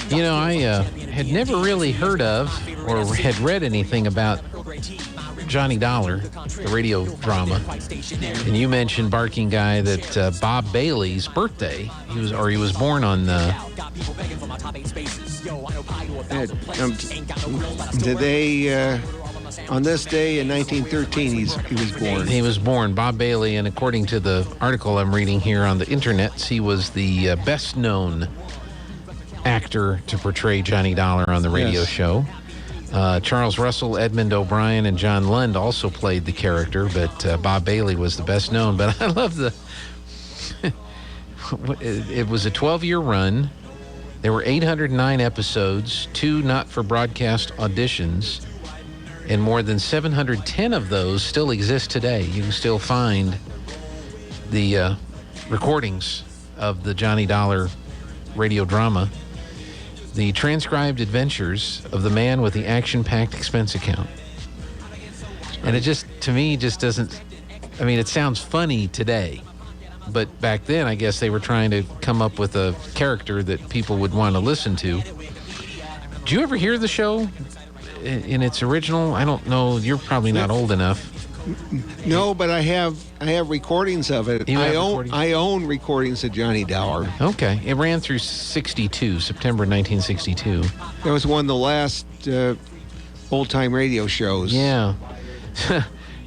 You know, I had never really heard of or had read anything about Johnny Dollar, the radio drama. And you mentioned, Barking Guy, that Bob Bailey's birthday, he was born on on this day in 1913, he was born. He was born, Bob Bailey, and according to the article I'm reading here on the internet, he was the best-known actor to portray Johnny Dollar on the radio show. Charles Russell, Edmund O'Brien, and John Lund also played the character, but Bob Bailey was the best known. But I love it was a 12-year run. There were 809 episodes, 2 not-for-broadcast auditions, and more than 710 of those still exist today. You can still find the recordings of the Johnny Dollar radio drama. The transcribed adventures of the man with the action-packed expense account. And it just, to me, just doesn't, I mean, it sounds funny today. But back then, I guess they were trying to come up with a character that people would want to listen to. Did you ever hear the show in its original? I don't know. You're probably not old enough. No, but I have recordings of it. I own recordings of Johnny Dollar. Okay. It ran through 62, September 1962. That was one of the last old-time radio shows. Yeah.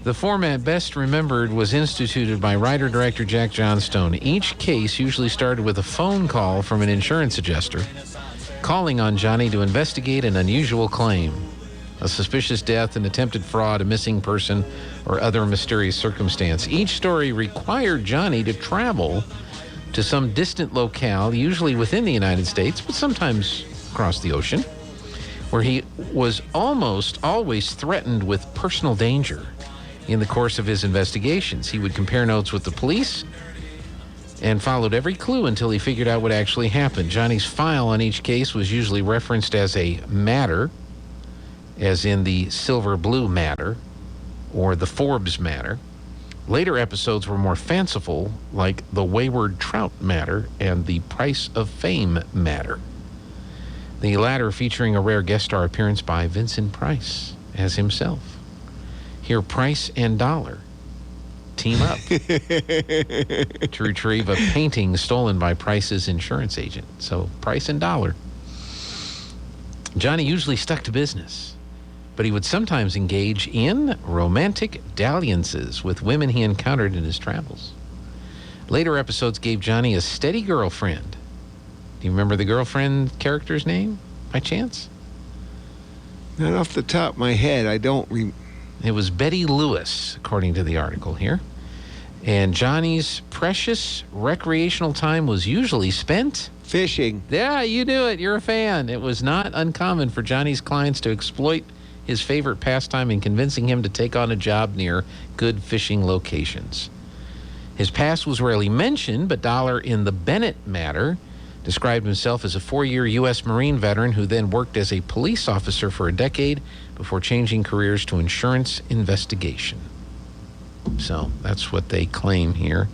The format best remembered was instituted by writer-director Jack Johnstone. Each case usually started with a phone call from an insurance adjuster calling on Johnny to investigate an unusual claim, a suspicious death, an attempted fraud, a missing person, or other mysterious circumstance. Each story required Johnny to travel to some distant locale, usually within the United States, but sometimes across the ocean, where he was almost always threatened with personal danger. In the course of his investigations, he would compare notes with the police and followed every clue until he figured out what actually happened. Johnny's file on each case was usually referenced as a matter, as in the Silver Blue matter or the Forbes matter. Later episodes were more fanciful, like the Wayward Trout matter and the Price of Fame matter. The latter featuring a rare guest star appearance by Vincent Price as himself. Here, Price and Dollar team up to retrieve a painting stolen by Price's insurance agent. So Price and Dollar. Johnny usually stuck to business, but he would sometimes engage in romantic dalliances with women he encountered in his travels. Later episodes gave Johnny a steady girlfriend. Do you remember the girlfriend character's name, by chance? Not off the top of my head. I don't It was Betty Lewis, according to the article here. And Johnny's precious recreational time was usually spent fishing. Yeah, you knew it. You're a fan. It was not uncommon for Johnny's clients to exploit his favorite pastime in convincing him to take on a job near good fishing locations. His past was rarely mentioned, but Dollar in the Bennett matter described himself as a 4-year U.S. Marine veteran who then worked as a police officer for a decade before changing careers to insurance investigation. So that's what they claim here.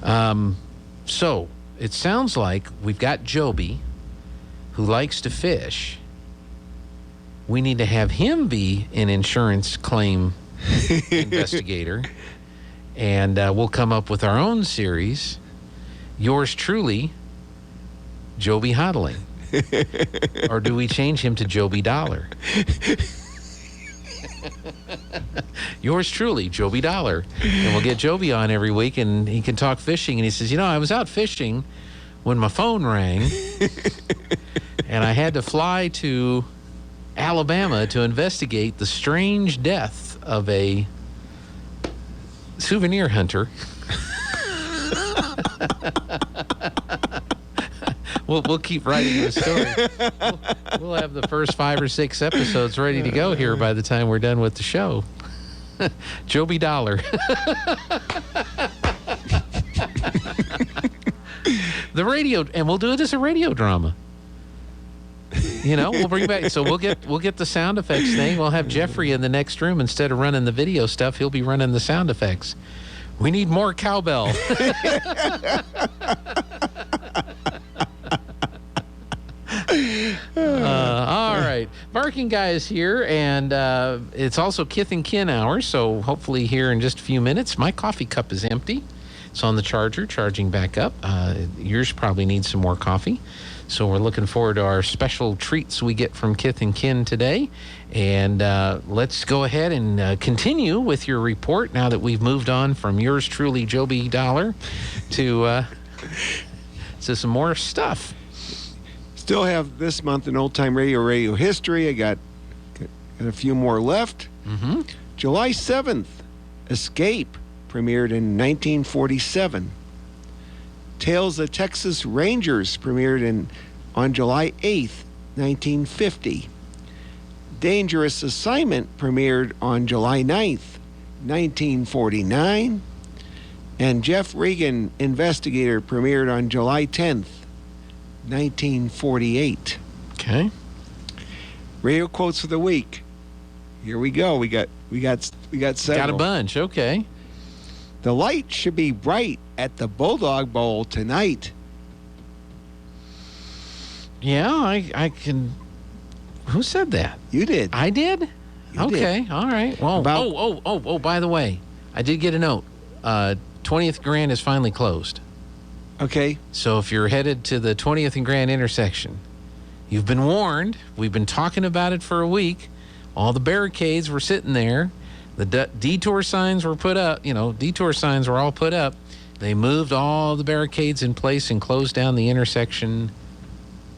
So it sounds like we've got Joby, who likes to fish. We need to have him be an insurance claim investigator, and we'll come up with our own series. Yours truly, Joby Hodling. Or do we change him to Joby Dollar? Yours truly, Joby Dollar. And we'll get Joby on every week, and he can talk fishing. And he says, you know, I was out fishing when my phone rang, and I had to fly to Alabama to investigate the strange death of a souvenir hunter. We'll keep writing the story. We'll have the first 5 or 6 episodes ready to go here by the time we're done with the show. Joby Dollar. The radio, and we'll do it as a radio drama. You know, we'll bring back. So we'll get the sound effects thing. We'll have Jeffrey in the next room instead of running the video stuff. He'll be running the sound effects. We need more cowbell. All right. Barking Guy is here, and it's also Kith and Kin hour, so hopefully here in just a few minutes. My coffee cup is empty. It's on the charger, charging back up. Yours probably needs some more coffee. So we're looking forward to our special treats we get from Kith and Kin today. And let's go ahead and continue with your report now that we've moved on from yours truly, Joby Dollar, to some more stuff. Still have this month in Old Time Radio history. I got a few more left. Mm-hmm. July 7th, Escape premiered in 1947. Tales of Texas Rangers premiered on July 8th, 1950. Dangerous Assignment premiered on July 9th, 1949. And Jeff Regan, Investigator, premiered on July 10th, 1948. Okay. Radio quotes for the week. Here we go. We got several. Got a bunch. Okay. The light should be bright at the Bulldog Bowl tonight. Yeah, I can. Who said that? You did. I did? Okay. Did. All right. Well, by the way, I did get a note. 20th Grand is finally closed. Okay. So if you're headed to the 20th and Grand intersection, you've been warned. We've been talking about it for a week. All the barricades were sitting there. The detour signs were put up. Detour signs were all put up. They moved all the barricades in place and closed down the intersection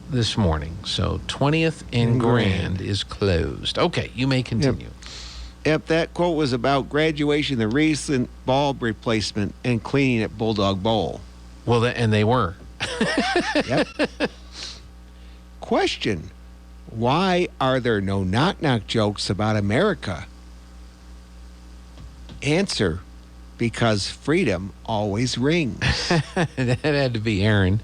this morning. So 20th and Grand is closed. Okay, you may continue. Yep, that quote was about graduation, the recent bulb replacement, and cleaning at Bulldog Bowl. Well, and they were. Yep. Question: why are there no knock-knock jokes about America? Answer: because freedom always rings. That had to be Aaron.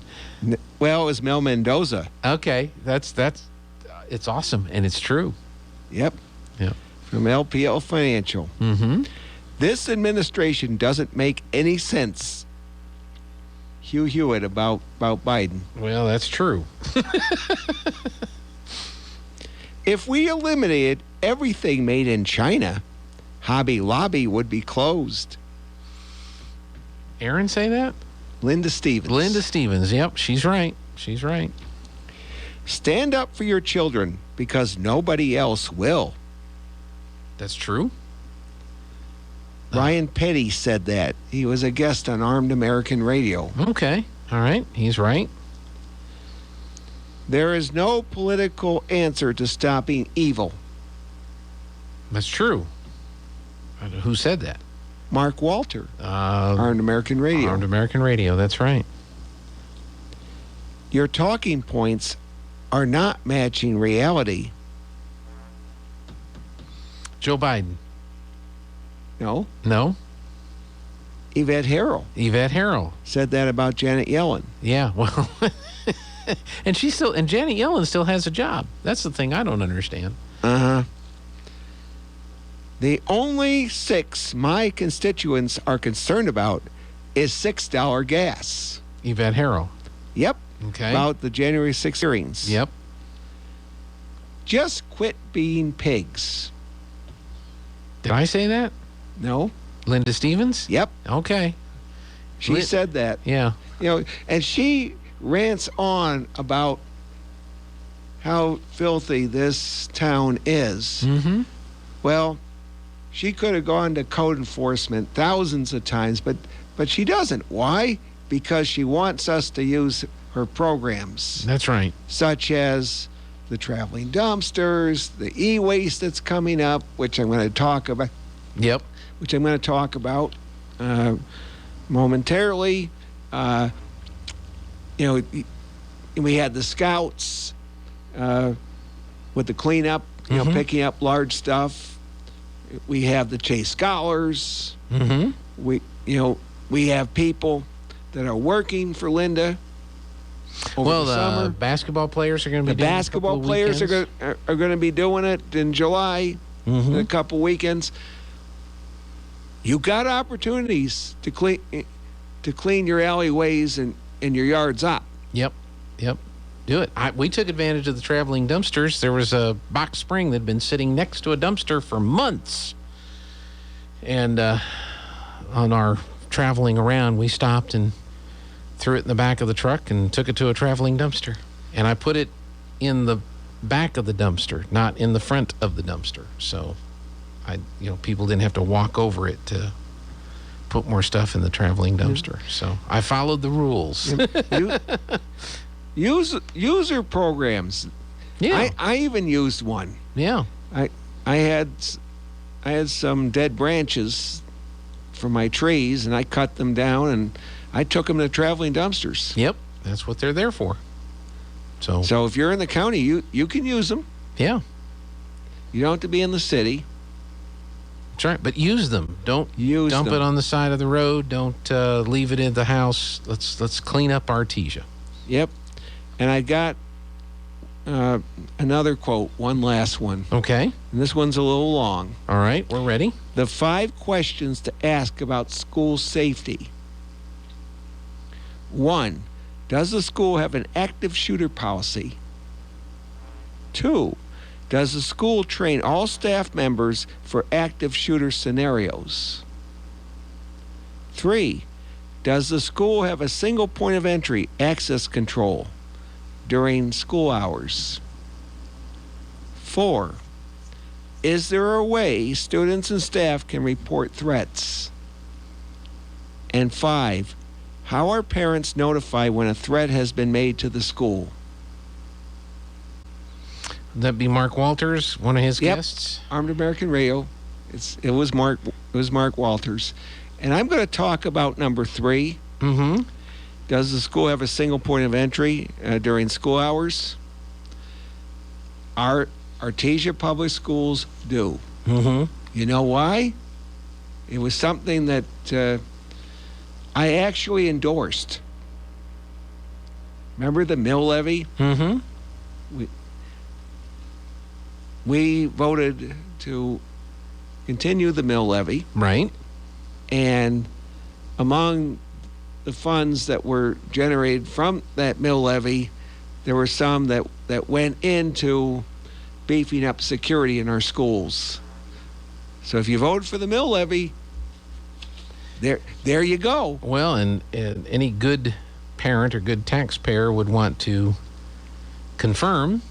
Well, it was Mel Mendoza. Okay, that's it's awesome, and it's true. Yep. Yep. From LPL Financial. Mm-hmm. This administration doesn't make any sense. Hugh Hewitt about Biden. Well, that's true. If we eliminated everything made in China, Hobby Lobby would be closed. Aaron say that? Linda Stevens. Yep, she's right. Stand up for your children because nobody else will. That's true. Ryan Petty said that. He was a guest on Armed American Radio. Okay. All right. He's right. There is no political answer to stopping evil. That's true. Who said that? Mark Walter. Armed American Radio. Armed American Radio. That's right. Your talking points are not matching reality. Joe Biden. No. Yvette Harrell said that about Janet Yellen. Yeah, well, and Janet Yellen still has a job. That's the thing I don't understand. Uh-huh. The only six my constituents are concerned about is $6 gas. Yvette Harrell. Yep. Okay. About the January 6th hearings. Yep. Just quit being pigs. Did I say that? No. Linda Stevens? Yep. Okay. She said that. Yeah. And she rants on about how filthy this town is. Mm-hmm. Well, she could have gone to code enforcement thousands of times, but she doesn't. Why? Because she wants us to use her programs. That's right. Such as the traveling dumpsters, the e-waste that's coming up, which I'm going to talk about. Yep. Which I'm going to talk about momentarily. We had the Scouts with the cleanup, picking up large stuff. We have the Chase Scholars. Mm-hmm. We have people that are working for Linda over the summer. Basketball players are going to be doing it. The basketball players are going to be doing it in July, in a couple weekends. You got opportunities to clean your alleyways and your yards up. Yep. Do it. We took advantage of the traveling dumpsters. There was a box spring that had been sitting next to a dumpster for months. And on our traveling around, we stopped and threw it in the back of the truck and took it to a traveling dumpster. And I put it in the back of the dumpster, not in the front of the dumpster. So, people didn't have to walk over it to put more stuff in the traveling dumpster. So I followed the rules. User programs. Yeah. I even used one. Yeah. I had some dead branches from my trees, and I cut them down, and I took them to traveling dumpsters. Yep. That's what they're there for. So if you're in the county, you can use them. Yeah. You don't have to be in the city. That's right. But use them. Don't dump it on the side of the road. Don't leave it in the house. Let's clean up Artesia. Yep. And I got another quote, one last one. Okay. And this one's a little long. All right, we're ready. The 5 questions to ask about school safety. 1. Does the school have an active shooter policy? 2. Does the school train all staff members for active shooter scenarios? 3. Does the school have a single point of entry access control during school hours? 4. Is there a way students and staff can report threats? And 5. How are parents notified when a threat has been made to the school? Would that be Mark Walters, one of his Yep. guests? Armed American Radio. It was Mark Walters. And I'm going to talk about number 3. Mm-hmm. Does the school have a single point of entry during school hours? Our Artesia Public Schools do. Mm-hmm. You know why? It was something that I actually endorsed. Remember the mill levy? Mm-hmm. We voted to continue the mill levy. Right. And among the funds that were generated from that mill levy, there were some that went into beefing up security in our schools. So if you vote for the mill levy, there you go. Well, and any good parent or good taxpayer would want to confirm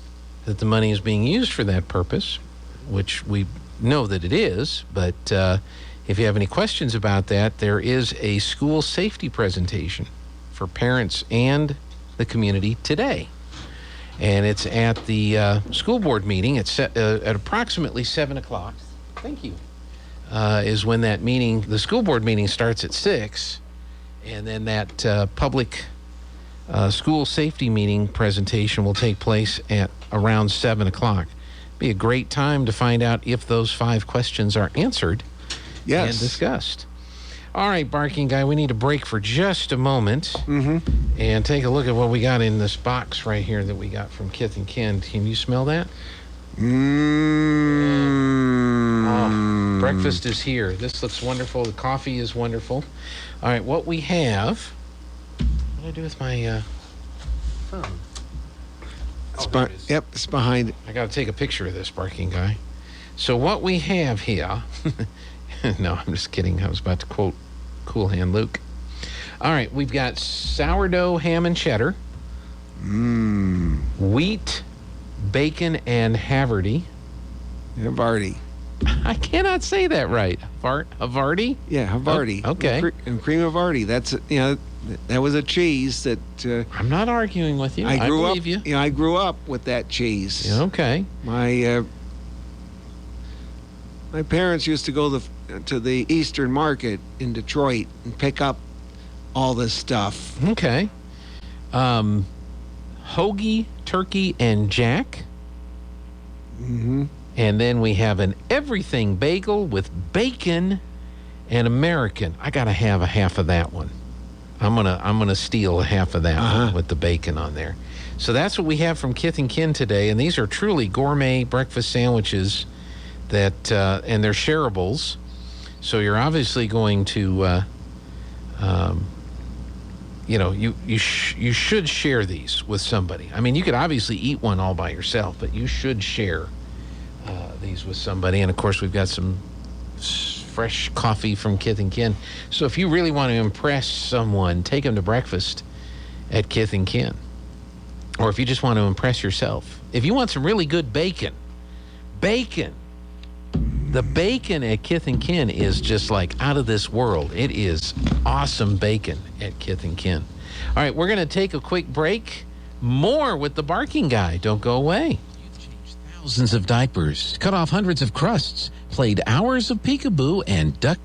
that the money is being used for that purpose, which we know that it is. But if you have any questions about that, there is a school safety presentation for parents and the community today. And it's at the school board meeting. It's at approximately 7 o'clock. Thank you. Is when that meeting, the school board meeting starts at 6. And then that public school safety meeting presentation will take place at around 7 o'clock. Be a great time to find out if those 5 questions are answered and discussed. All right, Barking Guy, we need a break for just a moment and take a look at what we got in this box right here that we got from Kith and Kin. Can you smell that? Oh, breakfast is here. This looks wonderful. The coffee is wonderful. All right, what we have... What do I do with my phone? Yep, it's behind it. I got to take a picture of this, Barking Guy. So what we have here... No, I'm just kidding. I was about to quote Cool Hand Luke. All right, we've got sourdough ham and cheddar. Wheat, bacon, and Havarti. Havarti. I cannot say that right. Havarti? Yeah, Havarti. Oh, okay. And cream Havarti. That's, that was a cheese that... I'm not arguing with you. I believe you. I grew up with that cheese. Yeah, okay. My parents used to go to the Eastern Market in Detroit and pick up all this stuff. Okay. Hoagie, turkey, and jack. Mm-hmm. And then we have an everything bagel with bacon and American. I gotta have a half of that one. I'm gonna steal a half of that one with the bacon on there. So that's what we have from Kith and Kin today, and these are truly gourmet breakfast sandwiches that and they're shareables. So you're obviously going to you should share these with somebody. I mean, you could obviously eat one all by yourself, but you should share these with somebody. And of course, we've got some fresh coffee from Kith and Kin. So if you really want to impress someone, take them to breakfast at Kith and Kin. Or if you just want to impress yourself, if you want some really good bacon, the bacon at Kith and Kin is just like out of this world. It is awesome bacon at Kith and Kin. All right, we're going to take a quick break. More with the Barking Guy. Don't go away. You've changed thousands of diapers, cut off hundreds of crusts, played hours of peekaboo, and ducked